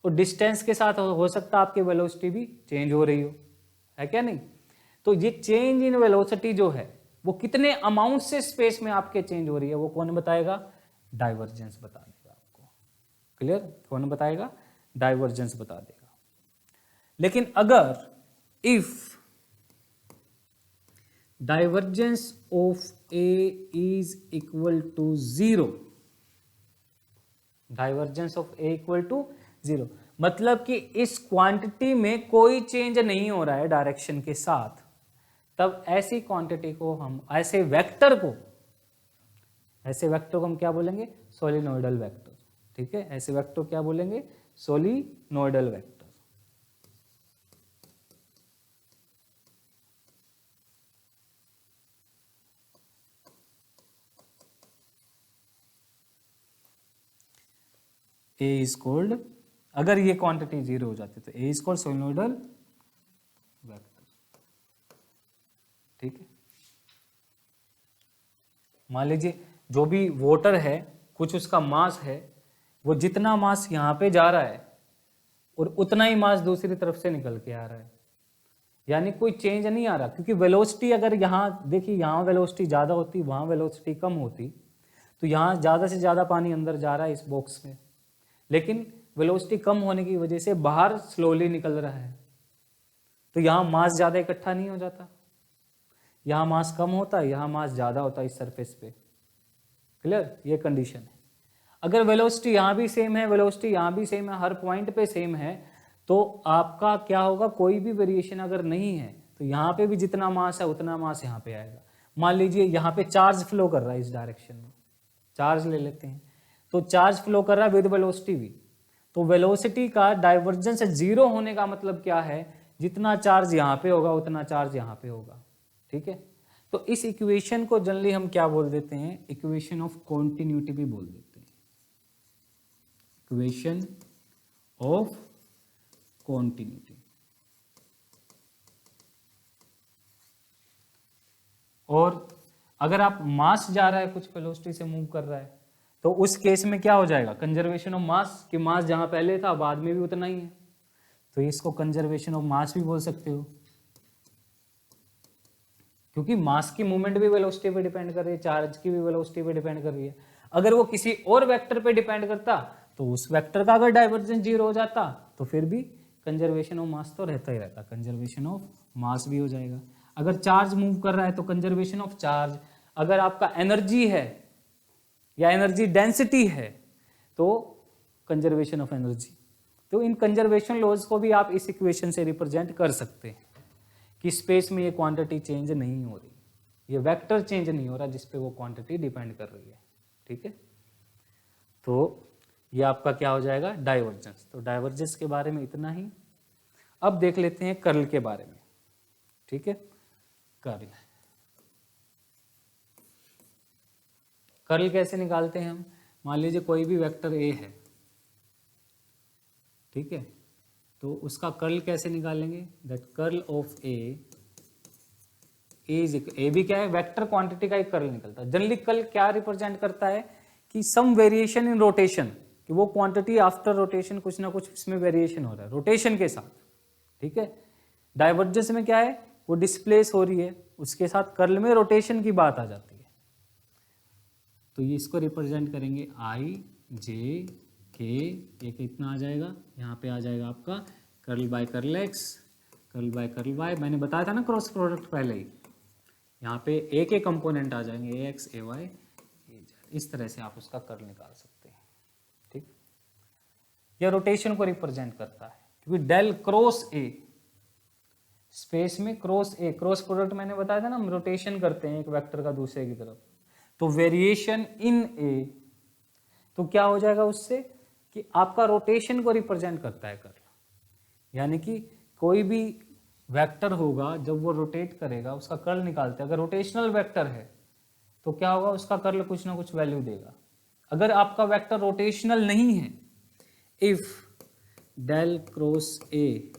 और डिस्टेंस के साथ हो सकता है आपकी वेलोसिटी भी चेंज हो रही हो, है क्या नहीं। तो ये चेंज इन वेलोसिटी जो है वो कितने अमाउंट से स्पेस में आपके चेंज हो रही है, वो कौन बताएगा, डाइवर्जेंस बता देगा आपको। क्लियर, कौन बताएगा, डाइवर्जेंस बता देगा। लेकिन अगर if divergence of A is equal to 0, divergence of a equal to 0 मतलब कि इस क्वांटिटी में कोई चेंज नहीं हो रहा है डायरेक्शन के साथ, तब ऐसी क्वांटिटी को हम, ऐसे वेक्टर को हम क्या बोलेंगे, सोलिनोइडल वेक्टर। ठीक है, ऐसे वेक्टर क्या बोलेंगे, सोलिनोइडल वेक्टर। ए इज कॉल्ड, अगर ये क्वांटिटी जीरो हो जाती है तो ए इज कॉल्ड सोलेनोइडल वेक्टर। ठीक है, मान लीजिए जो भी वाटर है कुछ उसका मास है, वो जितना मास यहाँ पे जा रहा है और उतना ही मास दूसरी तरफ से निकल के आ रहा है, यानी कोई चेंज नहीं आ रहा, क्योंकि वेलोसिटी अगर यहाँ देखिए, यहाँ वेलोसिटी ज़्यादा होती, वहाँ वेलोसिटी कम होती, तो यहाँ ज़्यादा से ज़्यादा पानी अंदर जा रहा है इस बॉक्स में, लेकिन वेलोसिटी कम होने की वजह से बाहर स्लोली निकल रहा है, तो यहाँ मास ज़्यादा इकट्ठा नहीं हो जाता, यहाँ मास कम होता है, यहाँ मास ज़्यादा होता है इस सरफेस पे। क्लियर, ये कंडीशन है। अगर वेलोसिटी यहाँ भी सेम है, वेलोसिटी यहाँ भी सेम है, हर पॉइंट पे सेम है, तो आपका क्या होगा, कोई भी वेरिएशन अगर नहीं है तो यहाँ पे भी जितना मास है उतना मास यहाँ पे आएगा। मान लीजिए यहाँ पे चार्ज फ्लो कर रहा है इस डायरेक्शन में, चार्ज ले लेते हैं, तो चार्ज फ्लो कर रहा है विद वेलोसिटी भी, तो वेलोसिटी का डाइवर्जेंस जीरो होने का मतलब क्या है, जितना चार्ज यहाँ पे होगा उतना चार्ज यहाँ पे होगा। ठीक है, तो इस इक्वेशन को जनरली हम क्या बोल देते हैं, इक्वेशन ऑफ कॉन्टिन्यूटी भी बोल देते हैं, इक्वेशन ऑफ कॉन्टिन्यूटी। और अगर आप मास जा रहा है कुछ वेलोसिटी से मूव कर रहा है, तो उस केस में क्या हो जाएगा, कंजर्वेशन ऑफ मास, कि मास जहां पहले था बाद में भी उतना ही है, तो इसको कंजर्वेशन ऑफ मास भी बोल सकते हो, क्योंकि मास की मूवमेंट भी वेलोसिटी पे डिपेंड कर रही है, चार्ज की भी वेलोसिटी पे डिपेंड कर रही है। अगर वो किसी और वेक्टर पे डिपेंड करता तो उस वेक्टर का अगर डाइवर्जेंस जीरो हो जाता तो फिर भी कंजर्वेशन ऑफ मास तो रहता ही रहता, कंजर्वेशन ऑफ मास भी हो जाएगा। अगर चार्ज मूव कर रहा है तो कंजर्वेशन ऑफ चार्ज, अगर आपका एनर्जी है या एनर्जी डेंसिटी है तो कंजर्वेशन ऑफ एनर्जी। तो इन कंजर्वेशन लॉज को भी आप इस इक्वेशन से रिप्रेजेंट कर सकते हैं कि स्पेस में ये क्वांटिटी चेंज नहीं हो रही, ये वेक्टर चेंज नहीं हो रहा जिस पे वो क्वांटिटी डिपेंड कर रही है। ठीक है, तो ये आपका क्या हो जाएगा, डाइवर्जेंस। तो डाइवर्जेंस के बारे में इतना ही। अब देख लेते हैं कर्ल के बारे में। ठीक है, कर्ल, कर्ल कैसे निकालते हैं हम, मान लीजिए कोई भी वेक्टर ए है, ठीक है, तो उसका कर्ल कैसे निकालेंगे, that curl of A is, A भी क्या है, वेक्टर क्वांटिटी का एक कर्ल निकलता है। जनरली कर्ल क्या रिप्रेजेंट करता है कि सम वेरिएशन इन रोटेशन, कि वो क्वांटिटी आफ्टर रोटेशन कुछ ना कुछ इसमें वेरिएशन हो रहा है रोटेशन के साथ। ठीक है, डाइवर्जेंस में क्या है, वो डिस्प्लेस हो रही है, उसके साथ कर्ल में रोटेशन की बात आ जाती है। तो ये इसको रिप्रेजेंट करेंगे आई जे के, एक इतना आ जाएगा, यहाँ पे आ जाएगा आपका curl by curl x, curl by curl y. मैंने बताया था ना क्रॉस प्रोडक्ट पहले ही, यहाँ पे ए के कंपोनेंट आ जाएंगे, ए एक्स ए वाई, इस तरह से आप उसका कर्ल निकाल सकते हैं। ठीक, यह रोटेशन को रिप्रेजेंट करता है, क्योंकि डेल क्रॉस ए, स्पेस में क्रॉस ए, क्रॉस प्रोडक्ट मैंने बताया था ना, हम रोटेशन करते हैं एक वेक्टर का दूसरे की तरफ, तो वेरिएशन इन ए, तो क्या हो जाएगा उससे कि आपका रोटेशन को रिप्रेजेंट करता है कर्ल। यानी कि कोई भी वेक्टर होगा जब वो रोटेट करेगा उसका कर्ल निकालते हैं, अगर रोटेशनल वेक्टर है तो क्या होगा, उसका कर्ल कुछ ना कुछ वैल्यू देगा। अगर आपका वेक्टर रोटेशनल नहीं है, if del cross a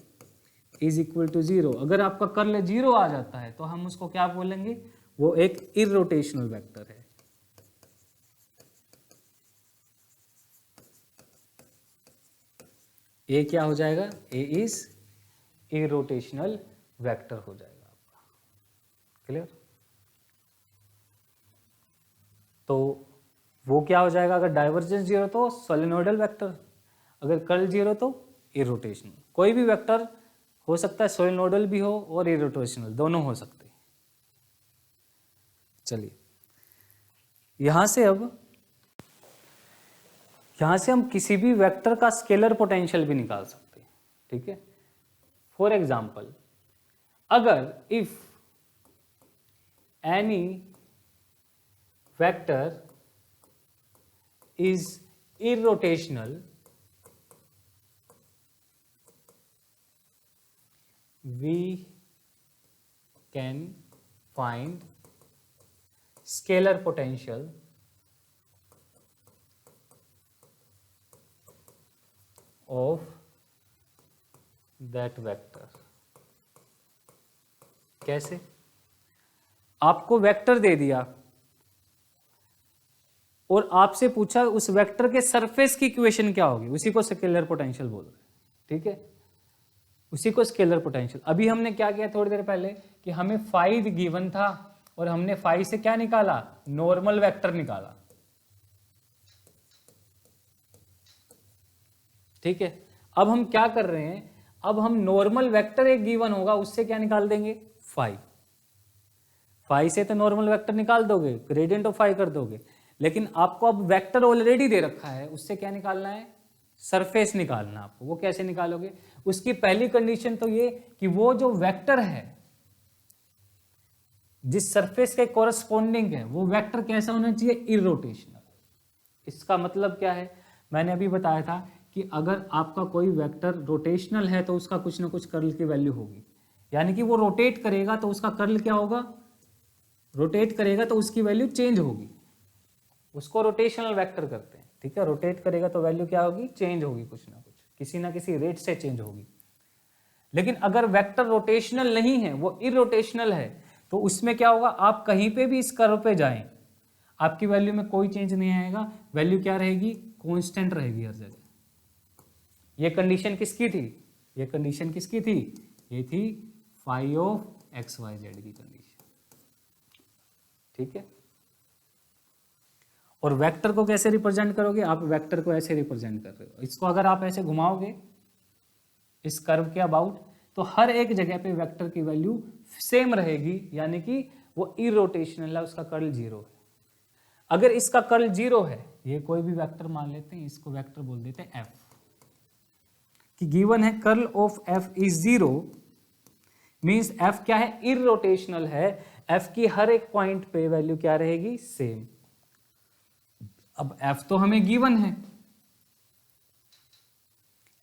is equal to zero, अगर आपका कर्ल जीरो आ जाता है तो हम उसको क्या बोलेंगे, वो एक इररोटेशनल वेक्टर है। ए क्या हो जाएगा, ए इज इररोटेशनल वेक्टर हो जाएगा आपका। क्लियर, तो वो क्या हो जाएगा, अगर डाइवर्जेंस जीरो तो सोलेनोइडल वेक्टर, अगर कर्ल जीरो तो इररोटेशनल। कोई भी वेक्टर हो सकता है, सोलेनोइडल भी हो और इररोटेशनल, दोनों हो सकते हैं। चलिए यहां से अब, यहां से हम किसी भी वेक्टर का स्केलर पोटेंशियल भी निकाल सकते हैं। ठीक है, फॉर एग्जाम्पल, अगर if any vector is irrotational, we can find scalar potential of that vector. कैसे? आपको वेक्टर दे दिया और आपसे पूछा उस वेक्टर के सरफेस की इक्वेशन क्या होगी, उसी को स्केलर पोटेंशियल बोल रहे हैं। ठीक है, उसी को स्केलर पोटेंशियल। अभी हमने क्या किया थोड़ी देर पहले कि हमें फाई गिवन था और हमने फाई से क्या निकाला, नॉर्मल वेक्टर निकाला। ठीक है, अब हम क्या कर रहे हैं, अब हम नॉर्मल वेक्टर एक गिवन होगा उससे क्या निकाल देंगे, फाई। फाई से तो नॉर्मल वेक्टर निकाल दोगे, ग्रेडियंट ऑफ फाई कर दोगे, लेकिन आपको अब वेक्टर ऑलरेडी दे रखा है, उससे क्या निकालना है, सरफेस निकालना। आपको वो कैसे निकालोगे, उसकी पहली कंडीशन तो ये कि वो जो वेक्टर है जिस सरफेस के कोरस्पॉन्डिंग है वो वेक्टर कैसा होना चाहिए, इरोटेशनल। इसका मतलब क्या है, मैंने अभी बताया था कि अगर आपका कोई वेक्टर रोटेशनल है तो उसका कुछ ना कुछ कर्ल की वैल्यू होगी, यानी कि वो रोटेट करेगा तो उसका कर्ल क्या होगा, रोटेट करेगा तो उसकी वैल्यू चेंज होगी, उसको रोटेशनल वेक्टर करते हैं। ठीक है, रोटेट करेगा तो वैल्यू क्या होगी, चेंज होगी, कुछ ना किसी रेट से चेंज होगी। लेकिन अगर वेक्टर रोटेशनल नहीं है, वो इरोटेशनल है, तो उसमें क्या होगा, आप कहीं पे भी इस कर्व पे जाएं आपकी वैल्यू में कोई चेंज नहीं आएगा, वैल्यू क्या रहेगी, कांस्टेंट रहेगी हर जगह। ये कंडीशन किसकी थी, ये कंडीशन किसकी थी, ये थी phi of x y z की कंडीशन। ठीक है, और वेक्टर को कैसे रिप्रेजेंट करोगे, आप वेक्टर को ऐसे रिप्रेजेंट कर रहे हो, इसको अगर आप ऐसे घुमाओगे इस कर्व के अबाउट, तो हर एक जगह पे वेक्टर की वैल्यू सेम रहेगी, यानी कि वो इरोटेशनल है, उसका कर्ल जीरो है। अगर इसका कर्ल जीरो है, ये कोई भी वेक्टर मान लेते हैं, इसको वेक्टर बोल देते हैं एफ, कि गिवन है curl of F is zero, means F क्या है, इरोटेशनल है, एफ की हर एक पॉइंट पे वैल्यू क्या रहेगी, सेम। अब एफ तो हमें गिवन है,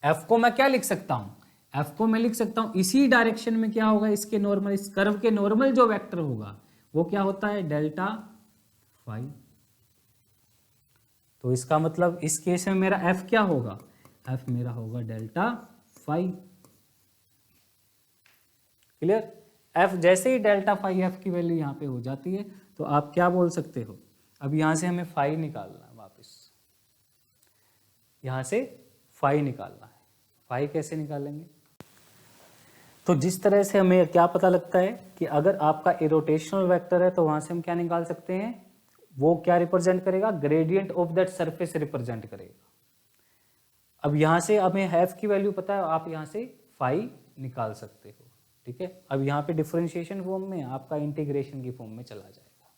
एफ को मैं क्या लिख सकता हूं, एफ को मैं लिख सकता हूं इसी डायरेक्शन में क्या होगा, इसके नॉर्मल, इस कर्व के नॉर्मल जो वेक्टर होगा वो क्या होता है, डेल्टा फाई। तो इसका मतलब इस केस में मेरा एफ क्या होगा, एफ मेरा होगा डेल्टा फाई। क्लियर, एफ जैसे ही डेल्टा फाई एफ की वैल्यू यहां पे हो जाती है तो आप क्या बोल सकते हो, अब यहां से हमें फाई निकालना है, वापस यहां से फाई निकालना है। फाई कैसे निकालेंगे, तो जिस तरह से हमें क्या पता लगता है कि अगर आपका इरोटेशनल वेक्टर है तो वहां से हम क्या निकाल सकते हैं, वो क्या रिप्रेजेंट करेगा, gradient of that surface represent करेगा। अब यहां से हमें एफ की वैल्यू पता है, आप यहां से फाई निकाल सकते हो। ठीक है, अब यहाँ पे डिफरेंशिएशन फॉर्म में, आपका इंटीग्रेशन की फॉर्म में चला जाएगा।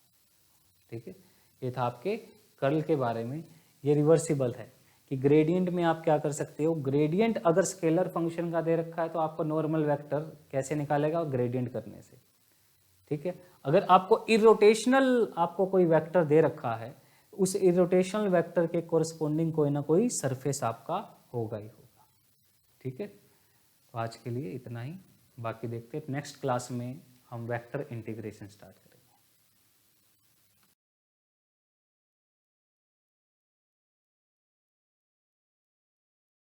ठीक है, ये था आपके कर्ल के बारे में। ये रिवर्सिबल है कि ग्रेडियंट में आप क्या कर सकते हो, ग्रेडियंट अगर स्केलर फंक्शन का दे रखा है तो आपको नॉर्मल वेक्टर कैसे निकालेगा, ग्रेडियंट करने से। ठीक है, अगर आपको इरोटेशनल आपको कोई वेक्टर दे रखा है, उस इरोटेशनल वेक्टर के कोरस्पॉन्डिंग कोई ना कोई सरफेस आपका होगा ही होगा। ठीक है, तो आज के लिए इतना ही, बाकी देखते हैं नेक्स्ट क्लास में हम वेक्टर इंटीग्रेशन स्टार्ट करेंगे।